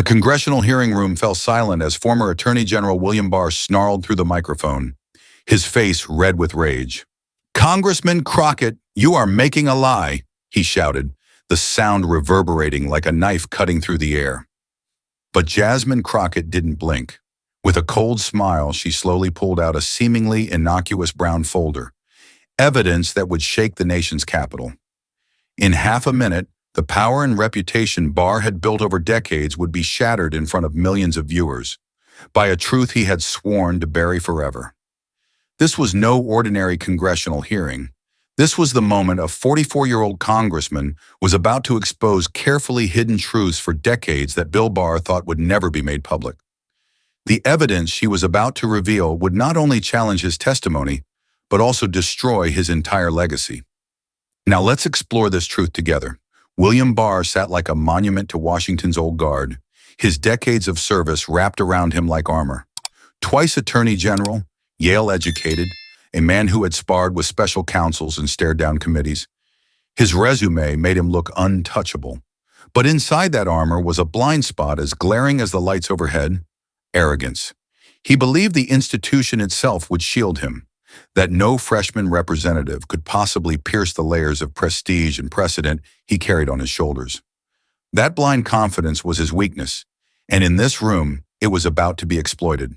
The congressional hearing room fell silent as former Attorney General William Barr snarled through the microphone, his face red with rage. "Congressman Crockett, you are making a lie," he shouted, the sound reverberating like a knife cutting through the air. But Jasmine Crockett didn't blink. With a cold smile, she slowly pulled out a seemingly innocuous brown folder, evidence that would shake the nation's capital. In half a minute, the power and reputation Barr had built over decades would be shattered in front of millions of viewers, by a truth he had sworn to bury forever. This was no ordinary congressional hearing. This was the moment a 44-year-old congressman was about to expose carefully hidden truths for decades that Bill Barr thought would never be made public. The evidence she was about to reveal would not only challenge his testimony, but also destroy his entire legacy. Now let's explore this truth together. William Barr sat like a monument to Washington's old guard, his decades of service wrapped around him like armor. Twice Attorney General, Yale-educated, a man who had sparred with special counsels and stared down committees. His resume made him look untouchable. But inside that armor was a blind spot as glaring as the lights overhead: arrogance. He believed the institution itself would shield him, that no freshman representative could possibly pierce the layers of prestige and precedent he carried on his shoulders. That blind confidence was his weakness, and in this room, it was about to be exploited.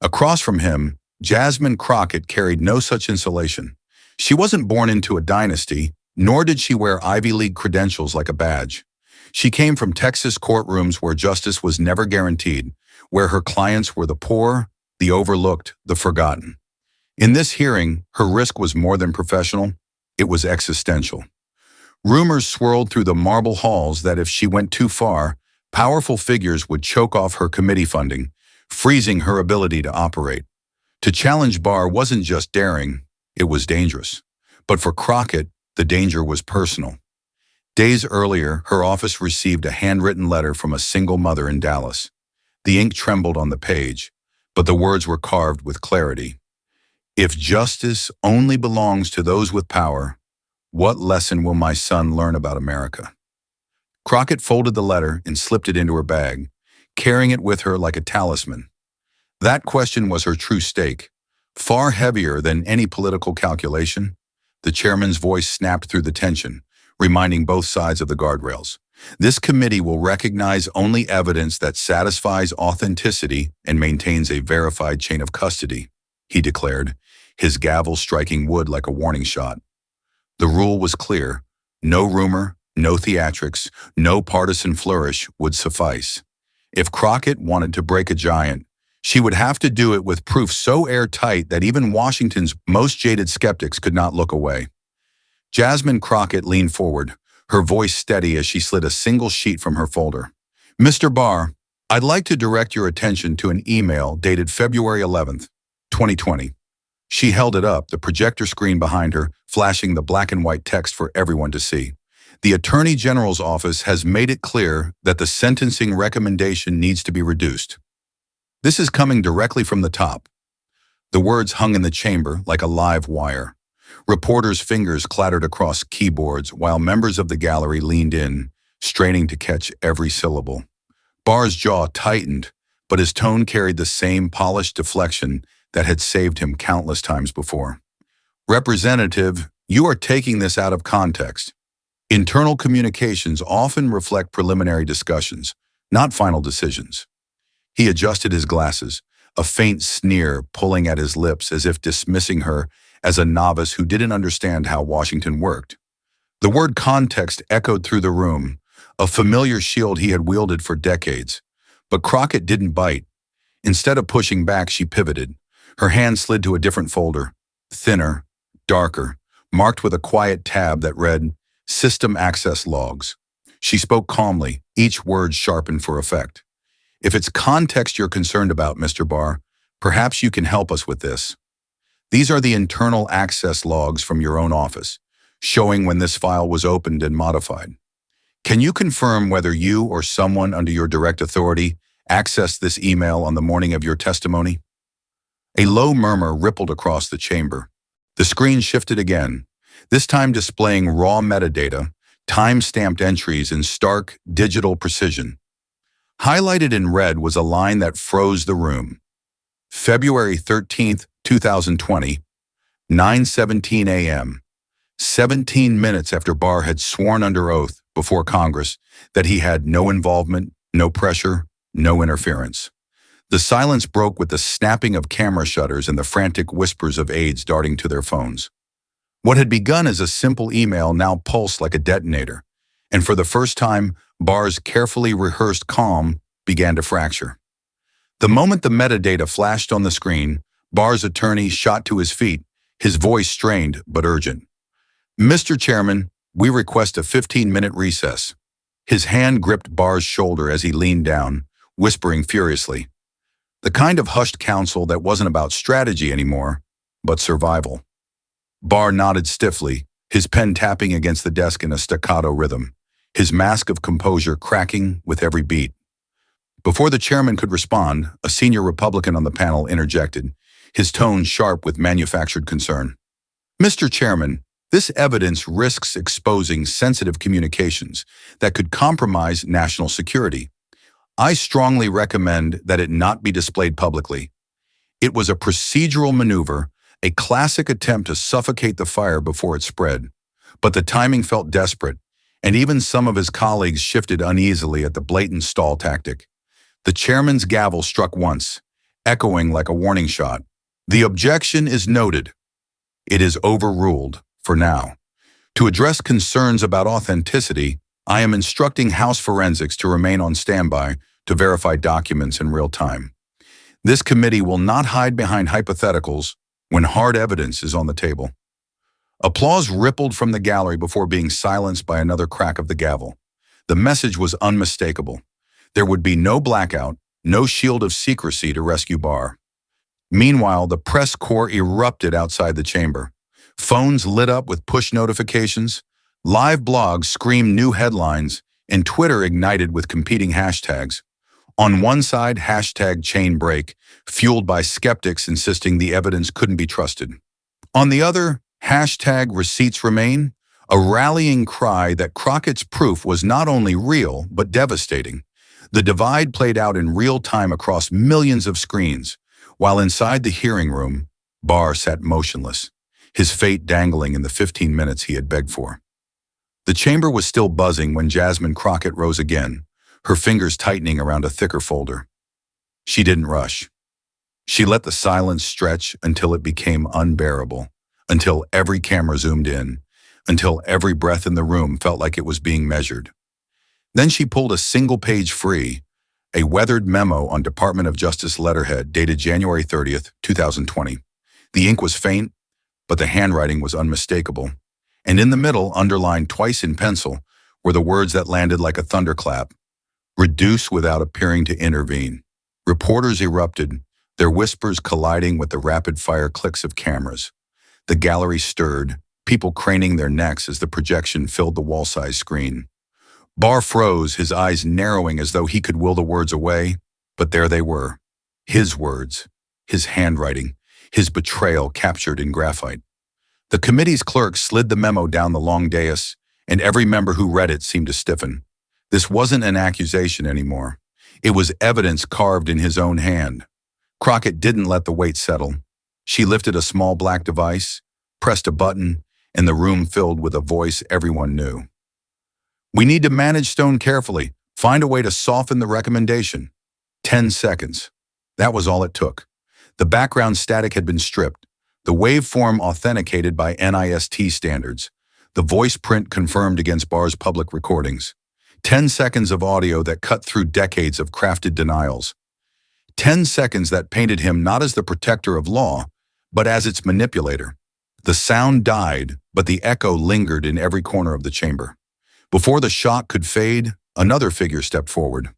Across from him, Jasmine Crockett carried no such insulation. She wasn't born into a dynasty, nor did she wear Ivy League credentials like a badge. She came from Texas courtrooms where justice was never guaranteed, where her clients were the poor, the overlooked, the forgotten. In this hearing, her risk was more than professional, it was existential. Rumors swirled through the marble halls that if she went too far, powerful figures would choke off her committee funding, freezing her ability to operate. To challenge Barr wasn't just daring, it was dangerous. But for Crockett, the danger was personal. Days earlier, her office received a handwritten letter from a single mother in Dallas. The ink trembled on the page, but the words were carved with clarity. "If justice only belongs to those with power, what lesson will my son learn about America?" Crockett folded the letter and slipped it into her bag, carrying it with her like a talisman. That question was her true stake, far heavier than any political calculation. The chairman's voice snapped through the tension, reminding both sides of the guardrails. "This committee will recognize only evidence that satisfies authenticity and maintains a verified chain of custody," he declared, his gavel striking wood like a warning shot. The rule was clear: no rumor, no theatrics, no partisan flourish would suffice. If Crockett wanted to break a giant, she would have to do it with proof so airtight that even Washington's most jaded skeptics could not look away. Jasmine Crockett leaned forward, her voice steady as she slid a single sheet from her folder. "Mr. Barr, I'd like to direct your attention to an email dated February 11th, 2020. She held it up, the projector screen behind her, flashing the black and white text for everyone to see. "The Attorney General's office has made it clear that the sentencing recommendation needs to be reduced." This is coming directly from the top. The words hung in the chamber like a live wire. Reporters' fingers clattered across keyboards while members of the gallery leaned in, straining to catch every syllable. Barr's jaw tightened, but his tone carried the same polished deflection that had saved him countless times before. "Representative, you are taking this out of context. Internal communications often reflect preliminary discussions, not final decisions." He adjusted his glasses, a faint sneer pulling at his lips as if dismissing her as a novice who didn't understand how Washington worked. The word context echoed through the room, a familiar shield he had wielded for decades. But Crockett didn't bite. Instead of pushing back, she pivoted. Her hand slid to a different folder, thinner, darker, marked with a quiet tab that read, "System Access Logs." She spoke calmly, each word sharpened for effect. "If it's context you're concerned about, Mr. Barr, perhaps you can help us with this. These are the internal access logs from your own office, showing when this file was opened and modified. Can you confirm whether you or someone under your direct authority accessed this email on the morning of your testimony?" A low murmur rippled across the chamber. The screen shifted again, this time displaying raw metadata, time-stamped entries in stark, digital precision. Highlighted in red was a line that froze the room. February 13th, 2020, 9:17 a.m., 17 minutes after Barr had sworn under oath before Congress that he had no involvement, no pressure, no interference. The silence broke with the snapping of camera shutters and the frantic whispers of aides darting to their phones. What had begun as a simple email now pulsed like a detonator, and for the first time, Barr's carefully rehearsed calm began to fracture. The moment the metadata flashed on the screen, Barr's attorney shot to his feet, his voice strained but urgent. "Mr. Chairman, we request a 15-minute recess." His hand gripped Barr's shoulder as he leaned down, whispering furiously. The kind of hushed counsel that wasn't about strategy anymore, but survival. Barr nodded stiffly, his pen tapping against the desk in a staccato rhythm, his mask of composure cracking with every beat. Before the chairman could respond, a senior Republican on the panel interjected, his tone sharp with manufactured concern. "Mr. Chairman, this evidence risks exposing sensitive communications that could compromise national security. I strongly recommend that it not be displayed publicly." It was a procedural maneuver, a classic attempt to suffocate the fire before it spread. But the timing felt desperate, and even some of his colleagues shifted uneasily at the blatant stall tactic. The chairman's gavel struck once, echoing like a warning shot. "The objection is noted. It is overruled, for now. To address concerns about authenticity, I am instructing House Forensics to remain on standby to verify documents in real time. This committee will not hide behind hypotheticals when hard evidence is on the table." Applause rippled from the gallery before being silenced by another crack of the gavel. The message was unmistakable. There would be no blackout, no shield of secrecy to rescue Barr. Meanwhile, the press corps erupted outside the chamber. Phones lit up with push notifications, live blogs screamed new headlines, and Twitter ignited with competing hashtags. On one side, hashtag chain break, fueled by skeptics insisting the evidence couldn't be trusted. On the other, hashtag receipts remain, a rallying cry that Crockett's proof was not only real, but devastating. The divide played out in real time across millions of screens, while inside the hearing room, Barr sat motionless, his fate dangling in the 15 minutes he had begged for. The chamber was still buzzing when Jasmine Crockett rose again, her fingers tightening around a thicker folder. She didn't rush. She let the silence stretch until it became unbearable, until every camera zoomed in, until every breath in the room felt like it was being measured. Then she pulled a single page free, a weathered memo on Department of Justice letterhead dated January 30th, 2020. The ink was faint, but the handwriting was unmistakable. And in the middle, underlined twice in pencil, were the words that landed like a thunderclap. "Reduce without appearing to intervene." Reporters erupted, their whispers colliding with the rapid-fire clicks of cameras. The gallery stirred, people craning their necks as the projection filled the wall-sized screen. Barr froze, his eyes narrowing as though he could will the words away, but there they were. His words, his handwriting, his betrayal captured in graphite. The committee's clerk slid the memo down the long dais, and every member who read it seemed to stiffen. This wasn't an accusation anymore. It was evidence carved in his own hand. Crockett didn't let the weight settle. She lifted a small black device, pressed a button, and the room filled with a voice everyone knew. "We need to manage Stone carefully. Find a way to soften the recommendation." 10 seconds. That was all it took. The background static had been stripped, the waveform authenticated by NIST standards, the voice print confirmed against Barr's public recordings. 10 seconds of audio that cut through decades of crafted denials. 10 seconds that painted him not as the protector of law, but as its manipulator. The sound died, but the echo lingered in every corner of the chamber. Before the shock could fade, another figure stepped forward.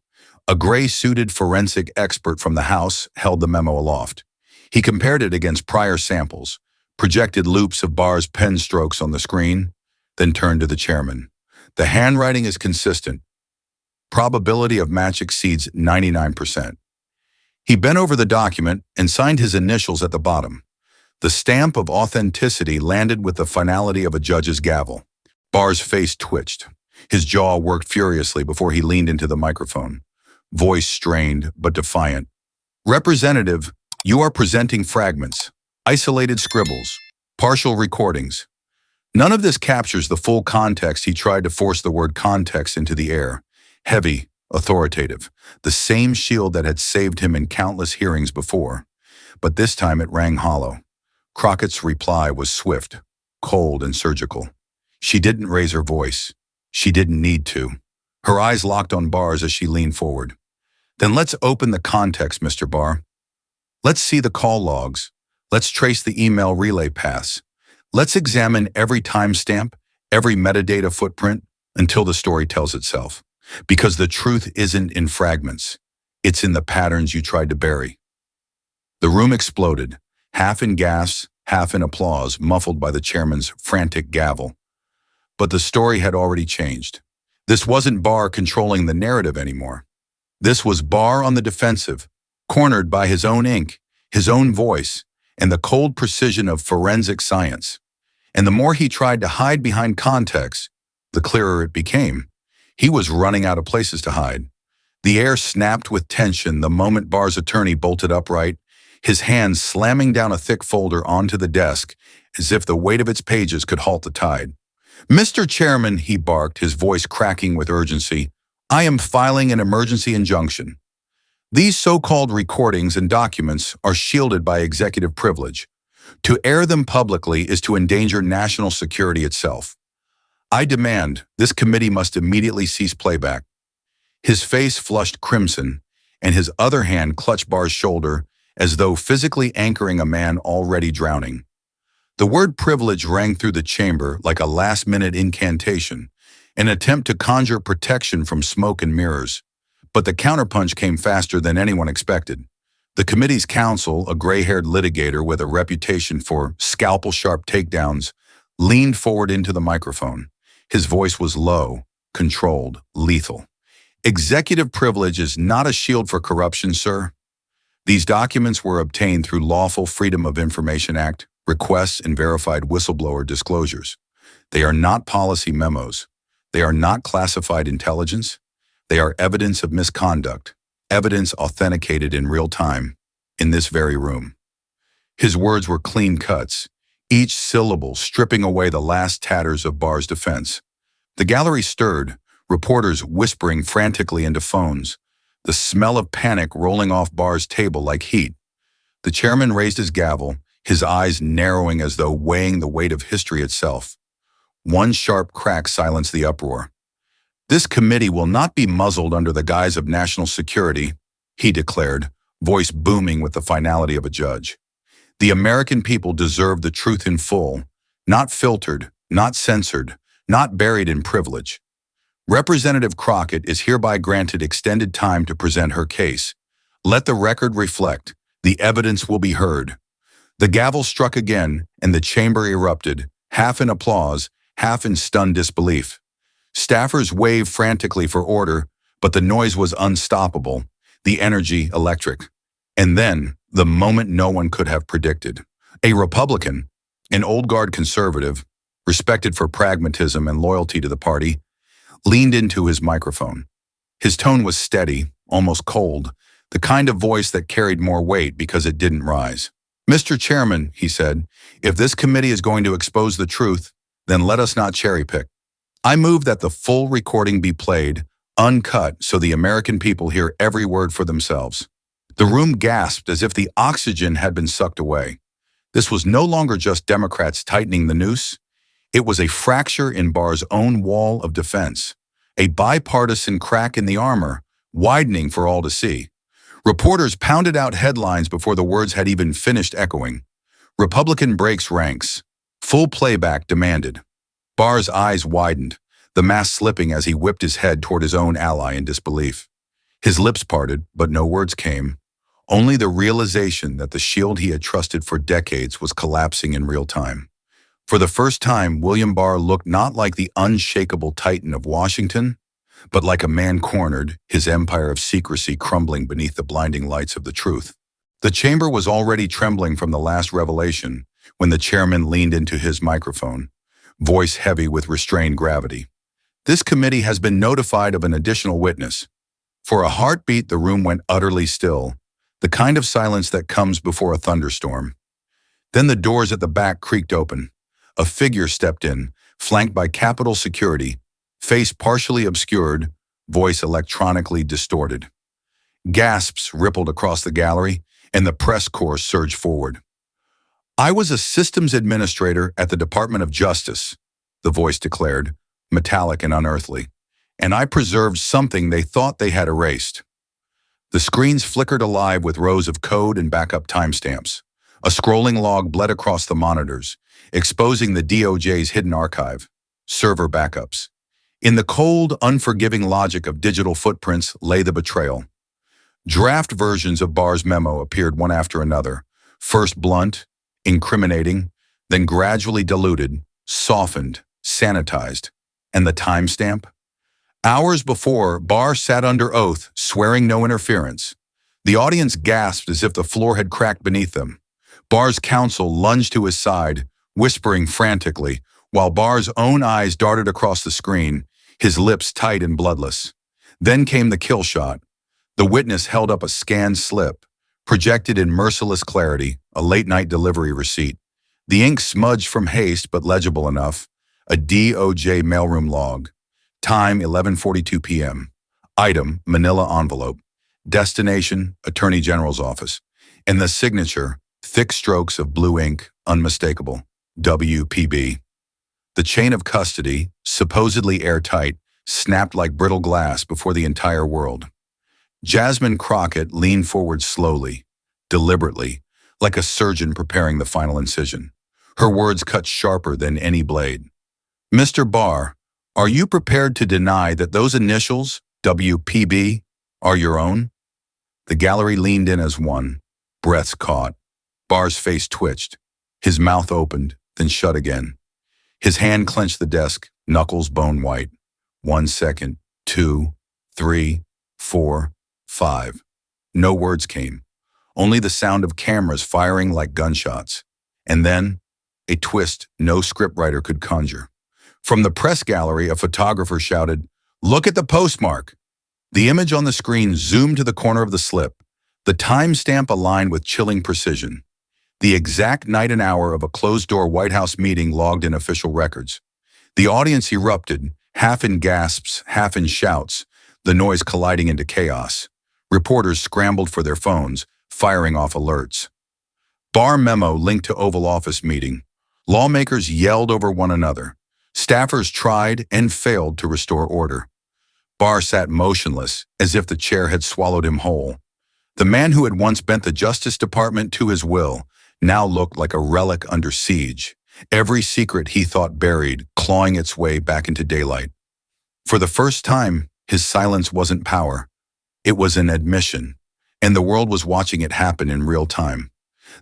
A gray-suited forensic expert from the House held the memo aloft. He compared it against prior samples, projected loops of Barr's pen strokes on the screen, then turned to the chairman. "The handwriting is consistent. Probability of match exceeds 99%. He bent over the document and signed his initials at the bottom. The stamp of authenticity landed with the finality of a judge's gavel. Barr's face twitched. His jaw worked furiously before he leaned into the microphone. voice strained but defiant. Representative, you are presenting fragments, isolated scribbles, partial recordings. None of this captures the full context. He tried to force the word context into the air. Heavy, authoritative, the same shield that had saved him in countless hearings before. But this time it rang hollow. Crockett's reply was swift, cold, and surgical. She didn't raise her voice. She didn't need to. Her eyes locked on Barr's as she leaned forward. Then let's open the context, Mr. Barr. Let's see the call logs. Let's trace the email relay paths. Let's examine every timestamp, every metadata footprint, until the story tells itself. Because the truth isn't in fragments. It's in the patterns you tried to bury. The room exploded, half in gasps, half in applause, muffled by the chairman's frantic gavel. But the story had already changed. This wasn't Barr controlling the narrative anymore. This was Barr on the defensive, cornered by his own ink, his own voice, and the cold precision of forensic science. And the more he tried to hide behind context, the clearer it became. He was running out of places to hide. The air snapped with tension the moment Barr's attorney bolted upright, his hands slamming down a thick folder onto the desk as if the weight of its pages could halt the tide. Mr. Chairman, he barked, his voice cracking with urgency, I am filing an emergency injunction. These so-called recordings and documents are shielded by executive privilege. To air them publicly is to endanger national security itself. I demand this committee must immediately cease playback. His face flushed crimson, and his other hand clutched Barr's shoulder as though physically anchoring a man already drowning. The word privilege rang through the chamber like a last-minute incantation, an attempt to conjure protection from smoke and mirrors. But the counterpunch came faster than anyone expected. The committee's counsel, a gray-haired litigator with a reputation for scalpel-sharp takedowns, leaned forward into the microphone. His voice was low, controlled, lethal. Executive privilege is not a shield for corruption, sir. These documents were obtained through lawful Freedom of Information Act requests and verified whistleblower disclosures. They are not policy memos. They are not classified intelligence. They are evidence of misconduct, evidence authenticated in real time, in this very room. His words were clean cuts, each syllable stripping away the last tatters of Barr's defense. The gallery stirred, reporters whispering frantically into phones, the smell of panic rolling off Barr's table like heat. The chairman raised his gavel, his eyes narrowing as though weighing the weight of history itself. One sharp crack silenced the uproar. This committee will not be muzzled under the guise of national security, he declared, voice booming with the finality of a judge. The American people deserve the truth in full, not filtered, not censored, not buried in privilege. Representative Crockett is hereby granted extended time to present her case. Let the record reflect. The evidence will be heard. The gavel struck again, and the chamber erupted, half in applause, half in stunned disbelief. Staffers waved frantically for order, but the noise was unstoppable, the energy electric. And then, the moment no one could have predicted. A Republican, an old-guard conservative, respected for pragmatism and loyalty to the party, leaned into his microphone. His tone was steady, almost cold, the kind of voice that carried more weight because it didn't rise. Mr. Chairman, he said, if this committee is going to expose the truth, then let us not cherry-pick. I move that the full recording be played, uncut, so the American people hear every word for themselves. The room gasped as if the oxygen had been sucked away. This was no longer just Democrats tightening the noose. It was a fracture in Barr's own wall of defense, a bipartisan crack in the armor, widening for all to see. Reporters pounded out headlines before the words had even finished echoing. Republican breaks ranks. Full playback demanded. Barr's eyes widened, the mask slipping as he whipped his head toward his own ally in disbelief. His lips parted, but no words came. Only the realization that the shield he had trusted for decades was collapsing in real time. For the first time, William Barr looked not like the unshakable titan of Washington, but like a man cornered, his empire of secrecy crumbling beneath the blinding lights of the truth. The chamber was already trembling from the last revelation when the chairman leaned into his microphone, voice heavy with restrained gravity. This committee has been notified of an additional witness. For a heartbeat, the room went utterly still, the kind of silence that comes before a thunderstorm. Then the doors at the back creaked open. A figure stepped in, flanked by Capitol security, face partially obscured, voice electronically distorted. Gasps rippled across the gallery, and the press corps surged forward. "I was a systems administrator at the Department of Justice," the voice declared, metallic and unearthly, "and I preserved something they thought they had erased." The screens flickered alive with rows of code and backup timestamps. A scrolling log bled across the monitors, exposing the DOJ's hidden archive, server backups. In the cold, unforgiving logic of digital footprints lay the betrayal. Draft versions of Barr's memo appeared one after another, first blunt, incriminating, then gradually diluted, softened, sanitized. And the timestamp? Hours before, Barr sat under oath, swearing no interference. The audience gasped as if the floor had cracked beneath them. Barr's counsel lunged to his side, whispering frantically, while Barr's own eyes darted across the screen, his lips tight and bloodless. Then came the kill shot. The witness held up a scanned slip, projected in merciless clarity, a late-night delivery receipt. The ink smudged from haste but legible enough, a DOJ mailroom log. Time 11:42 p.m. Item, manila envelope. Destination, Attorney General's office. And the signature, thick strokes of blue ink, unmistakable. WPB. The chain of custody, supposedly airtight, snapped like brittle glass before the entire world. Jasmine Crockett leaned forward slowly, deliberately, like a surgeon preparing the final incision. Her words cut sharper than any blade. "Mr. Barr, are you prepared to deny that those initials, WPB, are your own?" The gallery leaned in as one, breaths caught. Barr's face twitched. His mouth opened, then shut again. His hand clenched the desk, knuckles bone white. 1 second, 2, 3, 4, 5. No words came, only the sound of cameras firing like gunshots. And then, a twist no scriptwriter could conjure. From the press gallery, a photographer shouted, "Look at the postmark!" The image on the screen zoomed to the corner of the slip, the timestamp aligned with chilling precision. The exact night and hour of a closed-door White House meeting logged in official records. The audience erupted, half in gasps, half in shouts, the noise colliding into chaos. Reporters scrambled for their phones, firing off alerts. Barr memo linked to Oval Office meeting. Lawmakers yelled over one another. Staffers tried and failed to restore order. Barr sat motionless, as if the chair had swallowed him whole. The man who had once bent the Justice Department to his will now looked like a relic under siege, every secret he thought buried clawing its way back into daylight. For the first time, his silence wasn't power. It was an admission, and the world was watching it happen in real time.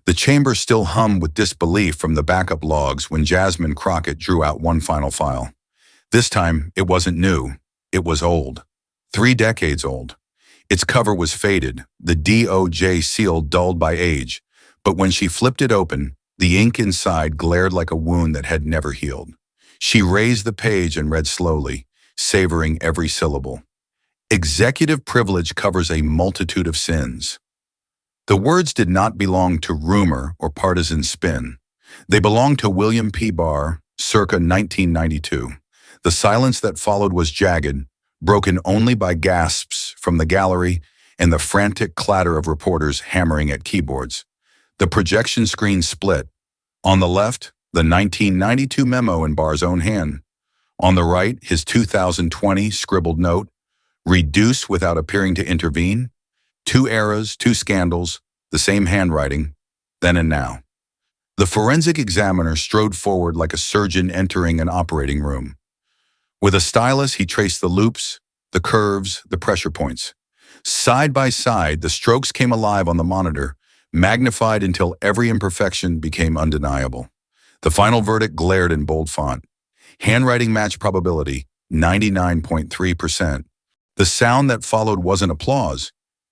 The chamber still hummed with disbelief from the backup logs when Jasmine Crockett drew out one final file. This time, it wasn't new. It was old. 3 decades old. Its cover was faded, the DOJ seal dulled by age, but when she flipped it open, the ink inside glared like a wound that had never healed. She raised the page and read slowly, savoring every syllable. "Executive privilege covers a multitude of sins." The words did not belong to rumor or partisan spin. They belonged to William P. Barr, circa 1992. The silence that followed was jagged, broken only by gasps from the gallery and the frantic clatter of reporters hammering at keyboards. The projection screen split. On the left, the 1992 memo in Barr's own hand. On the right, his 2020 scribbled note, "Reduce without appearing to intervene." 2 eras, 2 scandals, the same handwriting, then and now. The forensic examiner strode forward like a surgeon entering an operating room. With a stylus, he traced the loops, the curves, the pressure points. Side by side, the strokes came alive on the monitor, magnified until every imperfection became undeniable. The final verdict glared in bold font. Handwriting match probability, 99.3%. The sound that followed wasn't applause.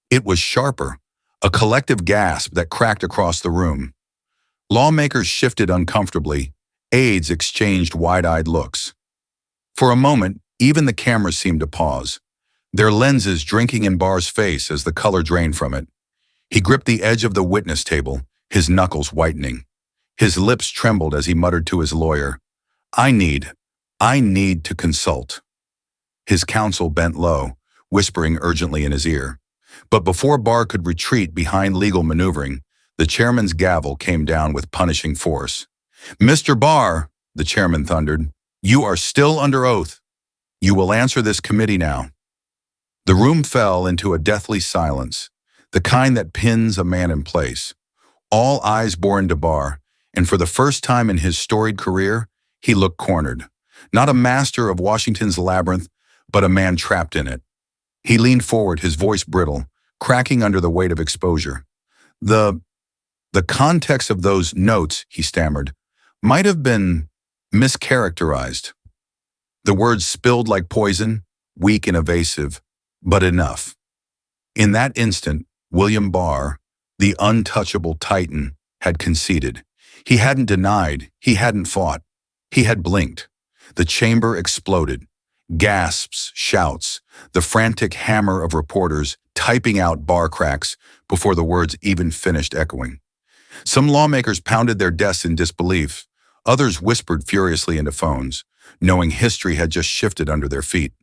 It was sharper, a collective gasp that cracked across the room. Lawmakers shifted uncomfortably. Aides exchanged wide-eyed looks. For a moment, even the cameras seemed to pause. their lenses drinking in Barr's face as the color drained from it. He gripped the edge of the witness table, his knuckles whitening. His lips trembled as he muttered to his lawyer, I need to consult." His counsel bent low, whispering urgently in his ear. But before Barr could retreat behind legal maneuvering, the chairman's gavel came down with punishing force. "Mr. Barr," the chairman thundered, "you are still under oath. You will answer this committee now." The room fell into a deathly silence, the kind that pins a man in place. All eyes bore into Barr, and for the first time in his storied career, he looked cornered. Not a master of Washington's labyrinth, but a man trapped in it. He leaned forward, his voice brittle, cracking under the weight of exposure. The context of those notes," he stammered, "might have been mischaracterized. The words spilled like poison, weak and evasive, but enough." In that instant, William Barr, the untouchable titan, had conceded. He hadn't denied, he hadn't fought. He had blinked. The chamber exploded. Gasps, shouts, the frantic hammer of reporters typing out Barr cracks before the words even finished echoing. Some lawmakers pounded their desks in disbelief. Others whispered furiously into phones, knowing history had just shifted under their feet.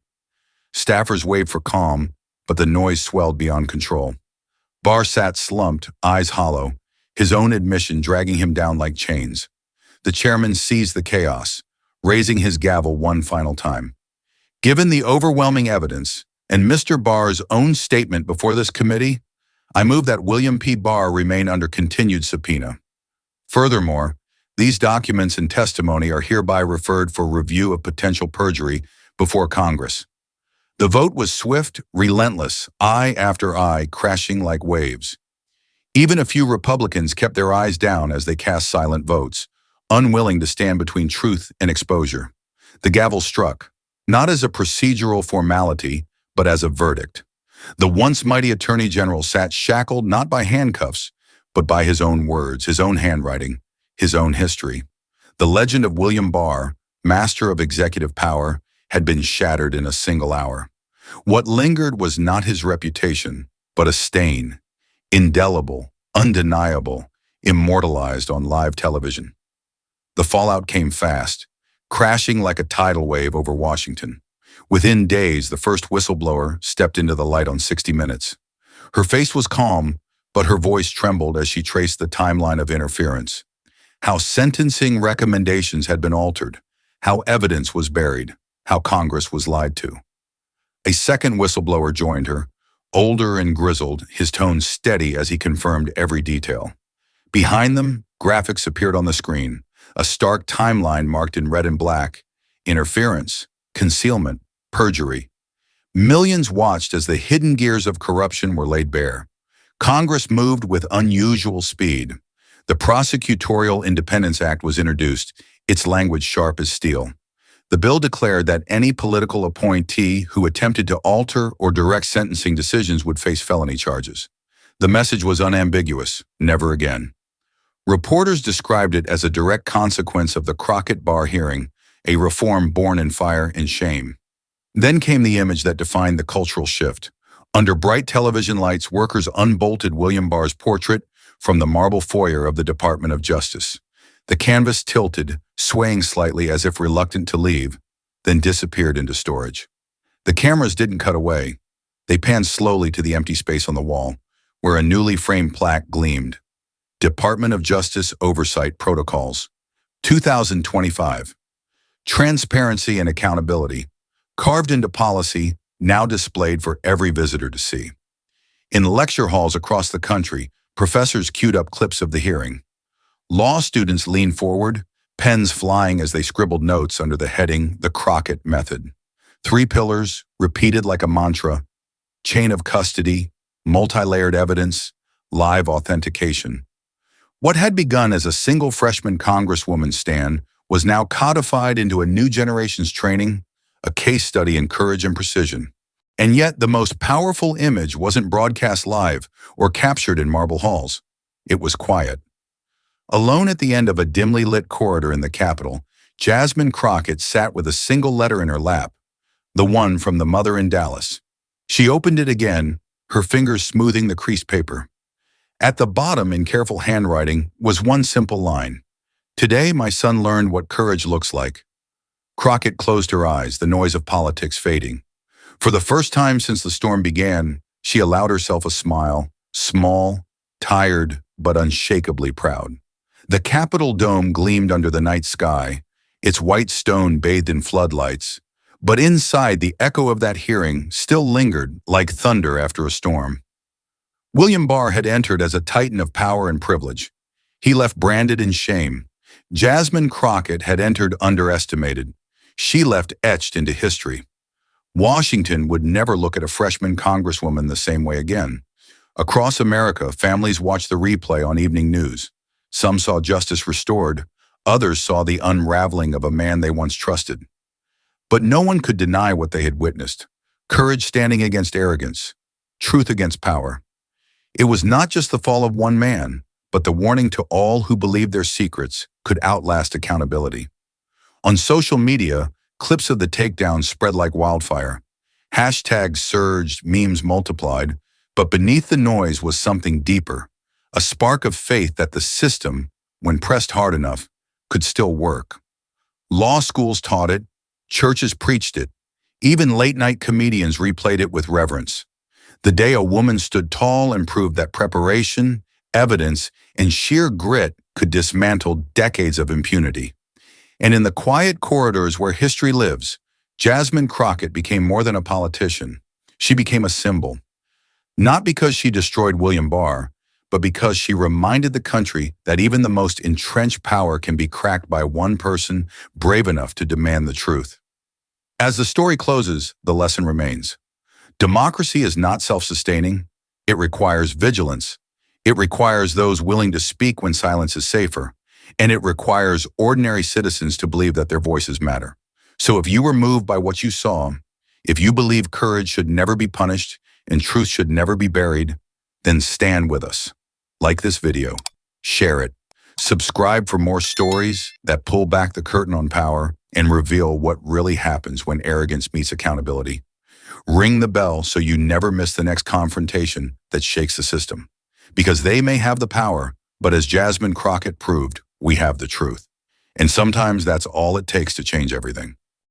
Staffers waved for calm, but the noise swelled beyond control. Barr sat slumped, eyes hollow, his own admission dragging him down like chains. The chairman seized the chaos, raising his gavel one final time. "Given the overwhelming evidence and Mr. Barr's own statement before this committee, I move that William P. Barr remain under continued subpoena. Furthermore, these documents and testimony are hereby referred for review of potential perjury before Congress." The vote was swift, relentless, eye after eye crashing like waves. Even a few Republicans kept their eyes down as they cast silent votes, unwilling to stand between truth and exposure. The gavel struck, not as a procedural formality, but as a verdict. The once mighty Attorney General sat shackled not by handcuffs, but by his own words, his own handwriting, his own history. The legend of William Barr, master of executive power, had been shattered in a single hour. What lingered was not his reputation, but a stain, indelible, undeniable, immortalized on live television. The fallout came fast, crashing like a tidal wave over Washington. Within days, the first whistleblower stepped into the light on 60 Minutes. Her face was calm, but her voice trembled as she traced the timeline of interference. How sentencing recommendations had been altered, how evidence was buried, how Congress was lied to. A second whistleblower joined her, older and grizzled, his tone steady as he confirmed every detail. Behind them, graphics appeared on the screen, a stark timeline marked in red and black: interference, concealment, perjury. Millions watched as the hidden gears of corruption were laid bare. Congress moved with unusual speed. The Prosecutorial Independence Act was introduced, its language sharp as steel. The bill declared that any political appointee who attempted to alter or direct sentencing decisions would face felony charges. The message was unambiguous: never again. Reporters described it as a direct consequence of the Crockett-Barr hearing, a reform born in fire and shame. Then came the image that defined the cultural shift. Under bright television lights, workers unbolted William Barr's portrait from the marble foyer of the Department of Justice. The canvas tilted, swaying slightly as if reluctant to leave, then disappeared into storage. The cameras didn't cut away. They panned slowly to the empty space on the wall, where a newly framed plaque gleamed. Department of Justice Oversight Protocols, 2025. Transparency and accountability, carved into policy, now displayed for every visitor to see. In lecture halls across the country, professors queued up clips of the hearing. Law students leaned forward, pens flying as they scribbled notes under the heading, "The Crockett Method." 3 pillars, repeated like a mantra: chain of custody, multi-layered evidence, live authentication. What had begun as a single freshman congresswoman stand was now codified into a new generation's training, a case study in courage and precision. And yet, the most powerful image wasn't broadcast live or captured in marble halls. It was quiet. Alone at the end of a dimly lit corridor in the Capitol, Jasmine Crockett sat with a single letter in her lap, the one from the mother in Dallas. She opened it again, her fingers smoothing the creased paper. At the bottom, in careful handwriting, was one simple line. Today, my son learned what courage looks like. Crockett closed her eyes, the noise of politics fading. For the first time since the storm began, she allowed herself a smile, small, tired, but unshakably proud. The Capitol dome gleamed under the night sky, its white stone bathed in floodlights, but inside the echo of that hearing still lingered like thunder after a storm. William Barr had entered as a titan of power and privilege. He left branded in shame. Jasmine Crockett had entered underestimated. She left etched into history. Washington would never look at a freshman congresswoman the same way again. Across America, families watched the replay on evening news. Some saw justice restored. Others saw the unraveling of a man they once trusted. But no one could deny what they had witnessed. Courage standing against arrogance. Truth against power. It was not just the fall of one man, but the warning to all who believed their secrets could outlast accountability. On social media, clips of the takedown spread like wildfire. Hashtags surged, memes multiplied, but beneath the noise was something deeper, a spark of faith that the system, when pressed hard enough, could still work. Law schools taught it, churches preached it, even late-night comedians replayed it with reverence. The day a woman stood tall and proved that preparation, evidence, and sheer grit could dismantle decades of impunity. And in the quiet corridors where history lives, Jasmine Crockett became more than a politician. She became a symbol. Not because she destroyed William Barr, but because she reminded the country that even the most entrenched power can be cracked by one person brave enough to demand the truth. As the story closes, the lesson remains. Democracy is not self-sustaining. It requires vigilance. It requires those willing to speak when silence is safer. And it requires ordinary citizens to believe that their voices matter. So if you were moved by what you saw, if you believe courage should never be punished and truth should never be buried, then stand with us. Like this video, share it, subscribe for more stories that pull back the curtain on power and reveal what really happens when arrogance meets accountability. Ring the bell so you never miss the next confrontation that shakes the system. Because they may have the power, but as Jasmine Crockett proved, we have the truth. And sometimes that's all it takes to change everything.